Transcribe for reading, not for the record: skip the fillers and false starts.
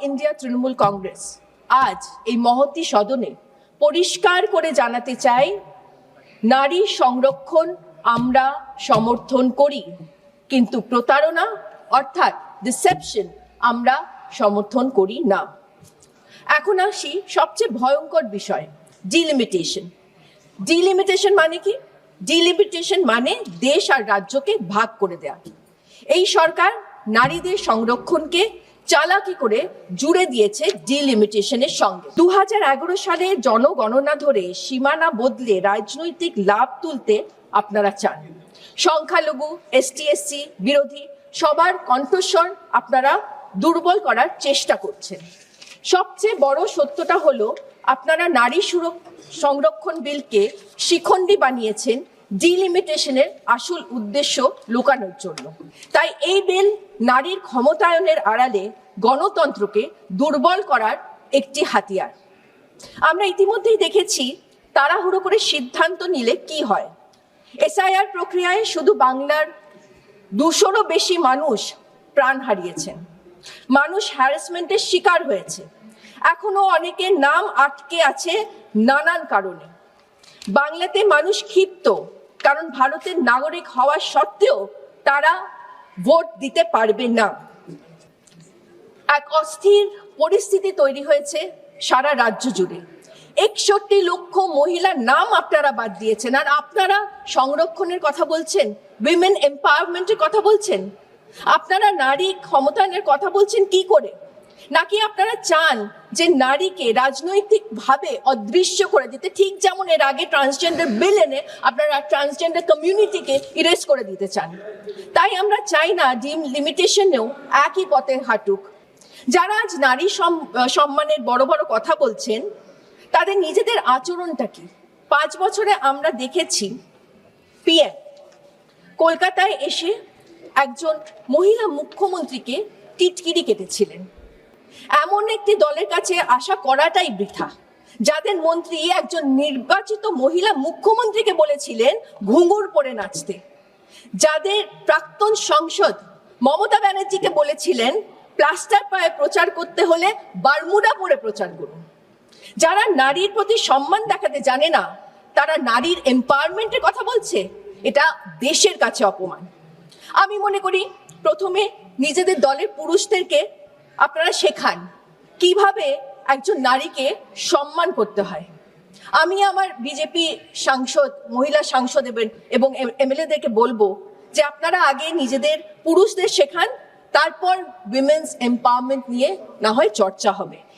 India Trinamool Congress আজ এই মহতী সদনে পরিষ্কার করে জানাতে চাই, নারী সংরক্ষণ আমরা সমর্থন করি, কিন্তু প্রতারণা অর্থাৎ ডিসেপশন আমরা সমর্থন করি না। এখন আসি সবচেয়ে ভয়ঙ্কর বিষয়, ডিলিমিটেশন। ডিলিমিটেশন মানে কি? ডিলিমিটেশন মানে দেশ আর রাজ্যকে ভাগ করে দেয়া। এই সরকার নারীদের সংরক্ষণকে চালাকি করে জুড়ে দিয়েছে ডিলিমিটেশনের সঙ্গে। 2011 সালে জনগণনা ধরে সীমানা বদলে রাজনৈতিক লাভ তুলতে আপনারা চান। সংখ্যালঘু, ST/SC বিরোধী সবার কণ্ঠস্বর আপনারা দুর্বল করার চেষ্টা করছেন। সবচেয়ে বড় সত্যটা হলো, আপনারা নারী সংরক্ষণ বিলকে শিখণ্ডী বানিয়েছেন ডিলিমিটেশনের আসল উদ্দেশ্য লুকানোর জন্য। তাই এই বিল নারীর ক্ষমতায়নের আড়ালে গণতন্ত্রকে দুর্বল করার একটি হাতিয়ার। আমরা ইতিমধ্যেই দেখেছি তাড়াহুড়ো করে সিদ্ধান্ত নিলে কি হয়। SIR প্রক্রিয়ায় শুধু বাংলার 200-রও বেশি মানুষ প্রাণ হারিয়েছেন, মানুষ হ্যারাসমেন্টের শিকার হয়েছে, এখনো অনেকের নাম আটকে আছে নানান কারণে। বাংলাতে মানুষ ক্ষিপ্ত, কারণ ভারতের নাগরিক হওয়া সত্ত্বেও তারা ভোট দিতে পারবে না। এক অস্থির পরিস্থিতি তৈরি হয়েছে সারা রাজ্য জুড়ে। 61 লক্ষ মহিলার নাম আপনারা বাদ দিয়েছেন, আর আপনারা সংরক্ষণের কথা বলছেন, উইমেন এম্পাওয়ারমেন্টের কথা বলছেন। আপনারা নারী ক্ষমতায়নের কথা বলছেন কি করে? নাকি আপনারা চান যে নারীকে রাজনৈতিকভাবে অদৃশ্য করে দিতে, ঠিক যেমন এর আগে ট্রান্সজেন্ডার বিল এনে আপনারা ট্রান্সজেন্ডার কমিউনিটিকে ইরেজ করে দিতে চান? তাই আমরা চাই না ডিলিমিটেশনেও একই পথে হাঁটুক। যারা আজ নারী সম্মানের বড় বড় কথা বলছেন, তাদের নিজেদের আচরণটা কি? 5 বছরে আমরা দেখেছি PM কলকাতায় এসে একজন মহিলা মুখ্যমন্ত্রীকে টিটকিরি কেটেছিলেন। এমন একটি দলের কাছে আশা করাটাই বৃথা, যাদের মন্ত্রী একজন নির্বাচিত মহিলা মুখ্যমন্ত্রীকে বলেছিলেন ঘুঙুর পরে নাচতে, যাদের প্রাক্তন সাংসদ মমতা ব্যানার্জিকে বলেছিলেন প্লাস্টার পায়ে প্রচার করতে হলে বারমুডা পরে প্রচার করুন। যারা নারীর প্রতি সম্মান দেখাতে জানে না, তারা নারীর এম্পাওয়ারমেন্টের কথা বলছে, এটা দেশের কাছে অপমান। আমি মনে করি প্রথমে নিজেদের দলের পুরুষদেরকে আপনারা শেখান কিভাবে একজন নারীকে সম্মান করতে হয়। আমি আমার বিজেপি সাংসদ, মহিলা সাংসদ এবং MLA-দেরকে বলবো যে আপনারা আগে নিজেদের পুরুষদের শেখান, তারপর উইমেন্স এম্পাওয়ারমেন্ট নিয়ে না হয় চর্চা হবে।